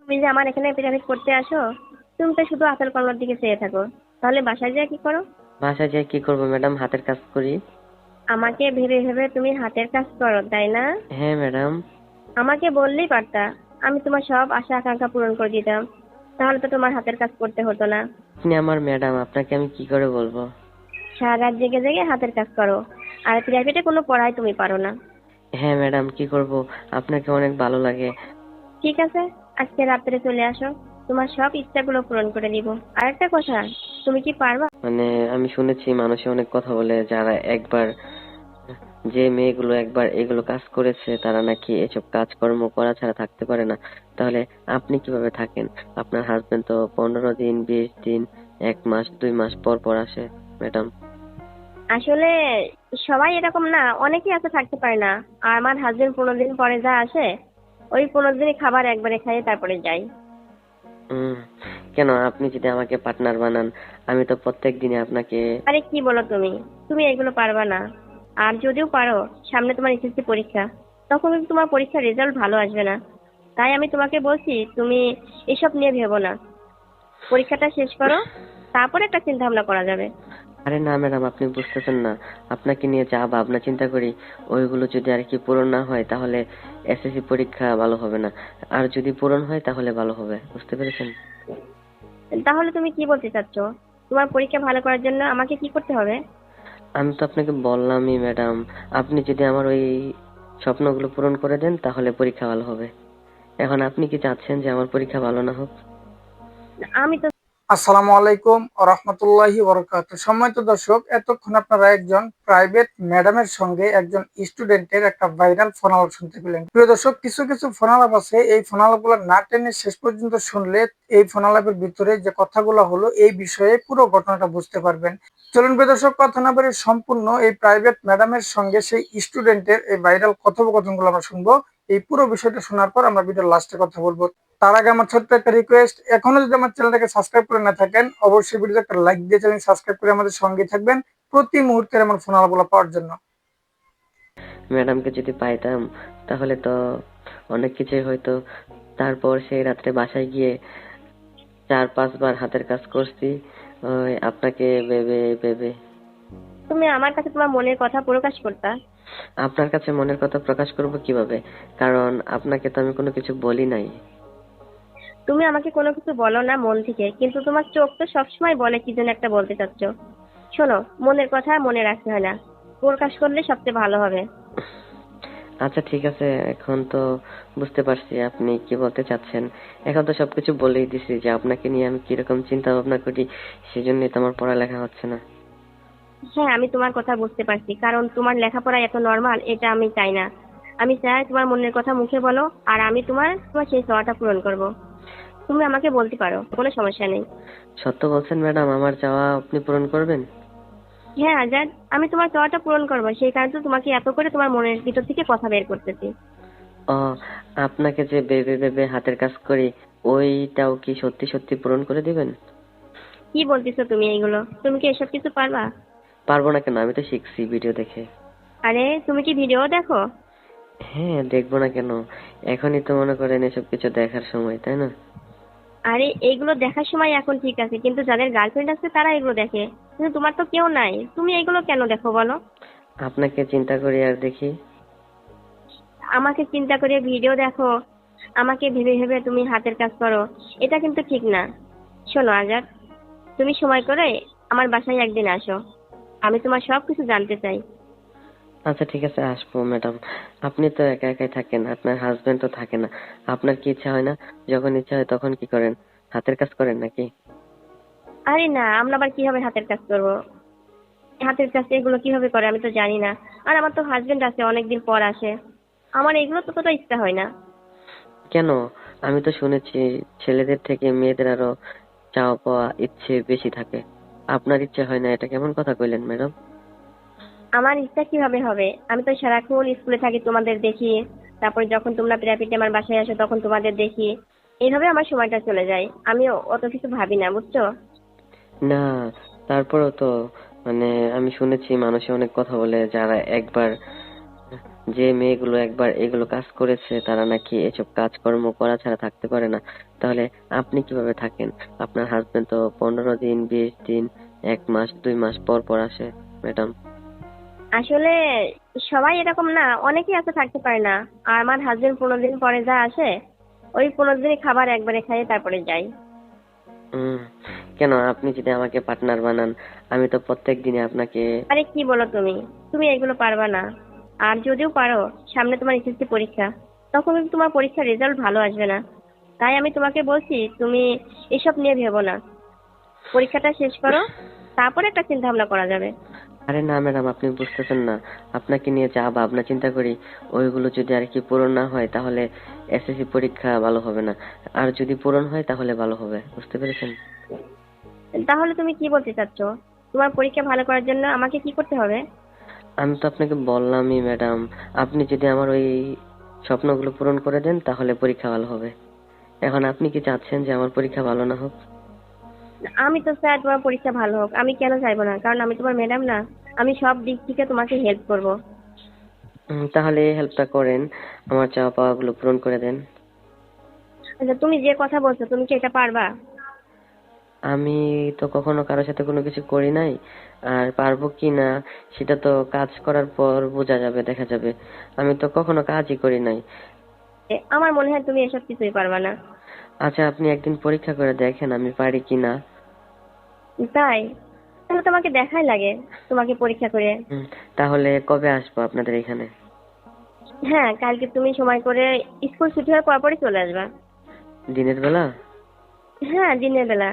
তুমি যে আমার এখানে পিরামিড করতে আসো, তুমি তো শুধু আসার কর্মের দিকে চেয়ে থাকো, তাহলে বাসায় যেয়ে কি করো? বাসায় যেয়ে কি করবো ম্যাডাম? হাতের কাজ করি। আমাকে ভেবে ভেবে তুমি হাতের কাজ করো, তাই না? হ্যাঁ ম্যাডাম। আমাকে বললেই পারতা, আমি তোমার সব আশা আকাঙ্ক্ষা পূরণ করে দিতাম। তাহলে তো তোমার হাতের কাজ করতে হতো না। আপনি আমার ম্যাডাম, আপনাকে আমি কি করে বলবো? সারা রাত জেগে জেগে হাতের কাজ করো, আর প্রাইভেটে কোনো পড়াই তুমি পারো না। হ্যাঁ ম্যাডাম, কি করব, আপনাকে অনেক ভালো লাগে। ঠিক আছে, আজকে রাত্রে চলে আসো, তোমার সব ইচ্ছাগুলো পূরণ করে দিব। আর একটা কথা, তুমি কি পারবা? মানে আমি শুনেছি মানুষে অনেক কথা বলে, যারা একবার, যে মেয়েগুলো একবার এগুলো কাজ করেছে তারা নাকি এসব কাজকর্ম করা ছাড়া থাকতে পারে না। তাহলে আপনি কিভাবে থাকেন? আপনার হাজবেন্ড তো 15 দিন, 20 দিন, 1 মাস, 2 মাস পর পর আসে ম্যাডাম। আসলে সবাই এরকম না, অনেকেই আছে থাকতে পারে না। আর আমার হাজবেন্ড 15 দিন পরে যা আসে, ওই 15 দিনই খাবার একবারে খাইয়ে তারপরে যাই। হম। কেন, আপনি যদি আমাকে পার্টনার বানান, আমি তো প্রত্যেক দিনে আপনাকে। আরে কি বলো তুমি, তুমি এগুলো পারবা না। আর যদিও পারো, সামনে তোমার এসএসসি পরীক্ষা, তখন কিন্তু তোমার পরীক্ষার রেজাল্ট ভালো আসবে না। তাই আমি তোমাকে বলছি, তুমি এসব নিয়ে ভেবো না, পরীক্ষাটা শেষ করো, তারপরে একটা চিন্তা ভাবনা করা যাবে। আরে না ম্যাডাম, আপনি বুঝতেছেন না। আপনাকে নিয়ে যা ভাবনা চিন্তা করি, ওইগুলো যদি আর কি পূরণ না হয় তাহলে এসএসসি পরীক্ষা ভালো হবে না। আর যদি পূরণ হয় তাহলে ভালো হবে, বুঝতে পেরেছেন? তাহলে তুমি কি বলতে চাচ্ছো? তোমার পরীক্ষা ভালো করার জন্য আমাকে কি করতে হবে? আমি তো আপনাকে বললামই ম্যাডাম, আপনি যদি আমার ওই স্বপ্নগুলো পূরণ করে দেন তাহলে পরীক্ষা ভালো হবে। এখন আপনি কি চাচ্ছেন যে আমার পরীক্ষা ভালো না হোক? আমি তো আসসালামু আলাইকুম রহমতুল্লাহি বরকাত। সম্মানিত দর্শক, এতক্ষণ আপনারা একজন প্রাইভেট ম্যাডামের সঙ্গে একজন স্টুডেন্টের একটা ভাইরাল ফোন আলাপ শুনতে পেলেন। প্রিয় দর্শক, কিছু কিছু ফোন আলাপ আছে, এই ফোন আলাপগুলো না টেনে শেষ পর্যন্ত শুনলে এই ফোন আলাপের ভিতরে যে কথাগুলো হলো এই বিষয়ে পুরো ঘটনাটা বুঝতে পারবেন। চলুন প্রিয় দর্শক, কথা না বলে সম্পূর্ণ এই প্রাইভেট ম্যাডামের সঙ্গে সেই স্টুডেন্টের এই ভাইরাল কথোপকথনগুলো আমরা শুনবো। এই পুরো বিষয়টা শোনার পর আমরা ভিডিওর লাস্টে কথা বলবো। তার আগে আমার ছোট্ট একটা রিকোয়েস্ট, এখনো যদি আমার চ্যানেলটাকে সাবস্ক্রাইব করে না থাকেন, অবশ্যই ভিডিওতে একটা লাইক দিয়ে চ্যানেল সাবস্ক্রাইব করে আমাদের সঙ্গে থাকবেন প্রতি মুহূর্তের আমার ফোন আলাপগুলো পাওয়ার জন্য। ম্যাডামকে যদি পাইতাম তাহলে তো অনেক কিছুই হয়তো। তারপর সেই রাত্রে বাসায় গিয়ে 4-5 বার হাতের কাজ করছি, ওই আপনাকে ভেবে ভেবে। তুমি আমার কাছে তোমার মনের কথা প্রকাশ করতা। আপনার কাছে মনের কথা প্রকাশ করব কিভাবে? কারণ আপনাকে তো আমি কোনো কিছু বলি নাই। তুমি আমাকে কোনো কিছু বলো না মন থেকে, কিন্তু তোমার চোখ তো সবসময় বলে কি যেন একটা বলতে চাচ্ছ। শোনো, মনের কথা মনে রাখতে হয় না, প্রকাশ করলে সবচেয়ে ভালো হবে। আচ্ছা ঠিক আছে, এখন তো বুঝতে পারছি আপনি কি বলতে চাচ্ছেন। এখন তো সবকিছু বলেই দিছি যে আপনাকে নিয়ে আমি কিরকম চিন্তা ভাবনা করি, সেজন্যই তো আমার পড়ালেখা হচ্ছে না। হ্যাঁ, আমি তোমার কথা বুঝতে পারছি, কারণ তোমার লেখাপড়া এত নর্মাল এটা আমি চাই না। আমি চাই তোমার মনের কথা মুখে বলো, আর আমি তোমার তোমার সেই চাওয়াটা পূরণ করব। তুমি আমাকে বলতে পারো, কোনো সমস্যা নেই। সত্য বলছেন ম্যাডাম, আমার চাওয়া আপনি পূরণ করবেন? হ্যাঁ আজাদ, আমি তোমার চাওয়াটা পূরণ করবো, সেই কারণে তো তোমাকে এত করে তোমার মনের ভিতর থেকে কথা বের করতেছি। ও, আপনাকে যে ভেবে ভেবে হাতের কাজ করি, ওইটাও কি সত্যি সত্যি পূরণ করে দিবেন? কি বলতেছো তুমি এইগুলো? তুমি কি এসব কিছু পারবা? পারবো না কেন, আমি তো শিখছি ভিডিও দেখে। আরে তুমি কি ভিডিও দেখো? হ্যাঁ, দেখবো না কেন? এখনই তো মনে করেন এসব কিছু দেখার সময়, তাই না? আরে এইগুলো দেখার সময় এখন ঠিক আছে, কিন্তু যাদের গার্লফ্রেন্ড আছে তারা এগুলো দেখে, কিন্তু তোমার তো কেউ নাই, তুমি এগুলো কেন দেখো বলো? আপনাকে চিন্তা করি আর দেখি। আমাকে চিন্তা করে ভিডিও দেখো, আমাকে ভেবে ভেবে তুমি হাতের কাজ করো, এটা কিন্তু ঠিক না। শোনো আজাদ, তুমি সময় করে আমার বাসায় একদিন আসো, আমি তোমার সবকিছু জানতে চাই। আচ্ছা ঠিক আছে, আসবো ম্যাডাম। আপনি তো একা একাই থাকেন, আপনার হাজবেন্ড তো থাকে না। আপনার কি ইচ্ছা হয় না, যখন ইচ্ছা হয় তখন কি করেন? হাতের কাজ করেন নাকি? আরে না, আমরা আবার কিভাবে হাতের কাজ করব? হাতের কাজ এগুলো কিভাবে করে আমি তো জানি না। আর আমার তো হাজবেন্ড আছে, অনেকদিন পর আসে, আমার এগুলো তো কত ইচ্ছা হয় না। কেন? আমি তো শুনেছি ছেলেদের থেকে মেয়েদের আরো চাওয়া পাওয়া ইচ্ছে বেশি থাকে। আপনার ইচ্ছে হয় না, এটা কেমন কথা কইলেন ম্যাডাম? আমার ইচ্ছা কিভাবে হবে? আমি তো সারাক্ষণ স্কুলে থাকি, তোমাদের দেখি, তারপরে যখন তোমরা প্রাইভেটে আমার বাসায় আসো তখন তোমাদের দেখি, এইভাবে আমার সময়টা চলে যায়, আমি অত কিছু ভাবি না, বুঝছো? না, তারপরেও তো, মানে আমি শুনেছি মানুষে অনেক কথা বলে, যারা একবার যে মেয়েগুলো একবার এগুলো কাজ করেছে তারা নাকি এসব কাজকর্ম করা ছাড়া থাকতে পারে না। তাহলে আপনি কিভাবে থাকেন? আপনার হাজবেন্ড তো 15 দিন, 20 দিন, 1 মাস, 2 মাস পর পর আসে ম্যাডাম। আসলে সবাই এরকম না, অনেকেই আছে থাকতে পারে না। আর আমার হাজবেন্ড 15 দিন পরে যা আসে, ওই 15 দিনই খাবার একবারে খাইয়ে তারপরে যাই। হুম, কেন আপনি যদি আমাকে পার্টনার বানান, আমি তো প্রত্যেক দিনে আপনাকে। আরে কি বলো তুমি, তুমি এগুলো পারবা না। আর যদিও পারো, সামনে তোমার এসএসসি পরীক্ষা, তখন কিন্তু তোমার পরীক্ষার রেজাল্ট ভালো আসবে না। তাই আমি তোমাকে বলছি, তুমি এসব নিয়ে ভেবো না। পরীক্ষাটা শেষ করো, তারপরে একটা চিন্তা ভাবনা করা যাবে। আরে না ম্যাডাম, আপনি বুঝতেছেন না। আপনাকে নিয়ে যা ভাবনা চিন্তা করি, ওইগুলো যদি আর কি পূরণ না হয় তাহলে এসএসসি পরীক্ষা ভালো হবে না। আর যদি পূরণ হয় তাহলে ভালো হবে, বুঝতে পেরেছেন? তাহলে তুমি কি বলতে চাচ্ছো? তোমার পরীক্ষা ভালো করার জন্য আমাকে কি করতে হবে? আমি তো আপনাকে বললামই ম্যাডাম, আপনি যদি আমার ওই স্বপ্নগুলো পূরণ করে দেন তাহলে পরীক্ষা ভালো হবে। এখন আপনি কি চাচ্ছেন যে আমার পরীক্ষা ভালো না হোক? আমি তো চাই তোমার পরীক্ষা ভালো হোক, আমি কেন চাইবো না? কারণ আমি তোমার ম্যাডাম না, আমি সব দিক থেকে তোমাকে হেল্প করব। তাহলে এই হেল্পটা করেন, আমার চাওয়া পাওয়াগুলো পূরণ করে দেন। আচ্ছা, তুমি যে কথা বলছো, তুমি কি এটা পারবা? আমি তো কখনো কারোর সাথে কোনো কিছু করি নাই, আর পারবো কি না সেটা তো কাজ করার পর বোঝা যাবে, দেখা যাবে। আমি তো কখনো কাজই করি নাই। আমার মনে হয় তুমি এসব কিছুই পারবা না। আচ্ছা, আপনি একদিন পরীক্ষা করে দেখেন আমি পারি কি না। তাই? তাহলে তোমাকে দেখাই লাগে, তোমাকে পরীক্ষা করে। হুম, তাহলে কবে আসবো আপনাদের এখানে? হ্যাঁ, কালকে তুমি সময় করে স্কুল ছুটি হওয়ার পরপরই চলে আসবা। দিনের বেলা? হ্যাঁ, দিনের বেলা।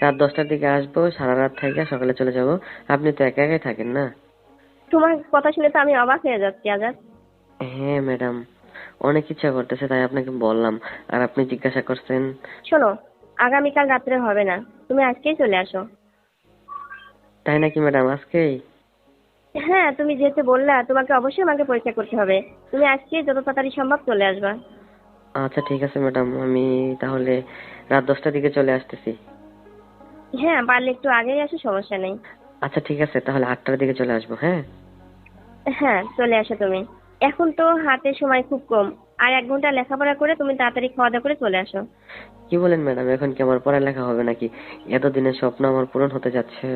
রাত 10টার দিকে আসবো, সারা রাত থেকে সকালে চলে যাব। আপনি তো একা একাই থাকেন না? তোমার কথা শুনে তো আমি অবাক হয়ে যাচ্ছি আজাদ। হ্যাঁ ম্যাডাম, অনেক ইচ্ছা করতেছে তাই আপনাকে বললাম, আর আপনি জিজ্ঞাসা করছেন। শোনো, আগামীকাল রাত্রে হবে না, তুমি আজকেই চলে আসো। তাই নাকি ম্যাডাম, আজকেই? হ্যাঁ, তুমি যেহেতু বললা, তোমাকে অবশ্যই আমাকে পরীক্ষা করতে হবে। তুমি আজকে যত তাড়াতাড়ি সম্ভব চলে আসবা। আচ্ছা ঠিক আছে ম্যাডাম, আমি তাহলে রাত 10টার দিকে চলে আসতেছি। হ্যাঁ, পারলে একটু আগেই আসো, সমস্যা নেই। আচ্ছা ঠিক আছে, তাহলে 8টার দিকে চলে আসবো। হ্যাঁ হ্যাঁ, চলে আসো তুমি। এখন তো হাতে সময় খুব কম, আর 1 ঘন্টা লেখাপড়া করে তুমি তাড়াতাড়ি খাওয়া দাওয়া করে চলে আসো। কি বলেন ম্যাডাম, এখন কি আমার পড়ালেখা হবে নাকি? এতদিনের স্বপ্ন আমার পূরণ হতে যাচ্ছে।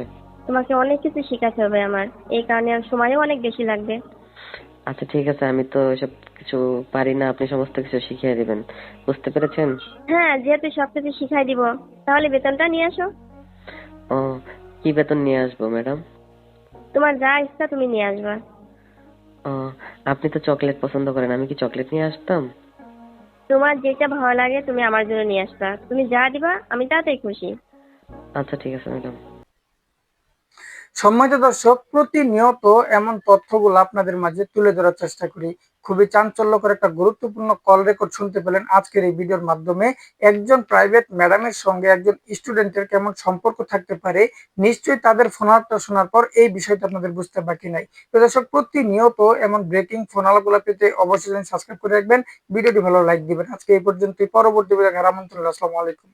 তোমাকে অনেক কিছু শেখাতে হবে আমার, এই কারণে আর সময়ও অনেক বেশি লাগবে। আচ্ছা ঠিক আছে, আমি তো এসব কিছু পারি না, আপনি সমস্ত কিছু শিখিয়ে দিবেন, বুঝতে পেরেছেন? হ্যাঁ, যেহেতু সবকিছু শিখাই দিব, তাহলে বেতনটা নিয়ে আসো। ও, কি বেতন নিয়ে আসবো ম্যাডাম? তোমার যা ইচ্ছা তুমি নিয়ে আসবা। ও, আপনি তো চকলেট পছন্দ করেন, আমি কি চকলেট নিয়ে আসতাম? তোমার যেটা ভালো লাগে তুমি আমার জন্য নিয়ে আসবা, তুমি যা দিবা আমি তাতেই খুশি। আচ্ছা ঠিক আছে ম্যাডাম। সম্মানিত দর্শক, প্রতিনিয়ত এমন তথ্যগুলো আপনাদের মাঝে তুলে ধরার চেষ্টা করি। খুবই চাঞ্চল্যকর একটা গুরুত্বপূর্ণ কল রেকর্ড শুনতে পেলেন আজকের এই ভিডিওর মাধ্যমে। একজন প্রাইভেট ম্যাডামের সঙ্গে একজন স্টুডেন্টের কেমন সম্পর্ক থাকতে পারে, নিশ্চয়ই তাদের ফোন আলাপটা শোনার পর এই বিষয়টা আপনাদের বুঝতে বাকি নাই। তো দর্শক, প্রতিনিয়ত এমন ব্রেকিং ফোন আলাপগুলো পেতে অবশ্যই সাবস্ক্রাইব করে রাখবেন। ভিডিওটি ভালো লাইক দিবেন। আজকে এই পর্যন্তই, পরবর্তী ভিডিও আমন্ত্রণ রইলো। আসসালামু আলাইকুম।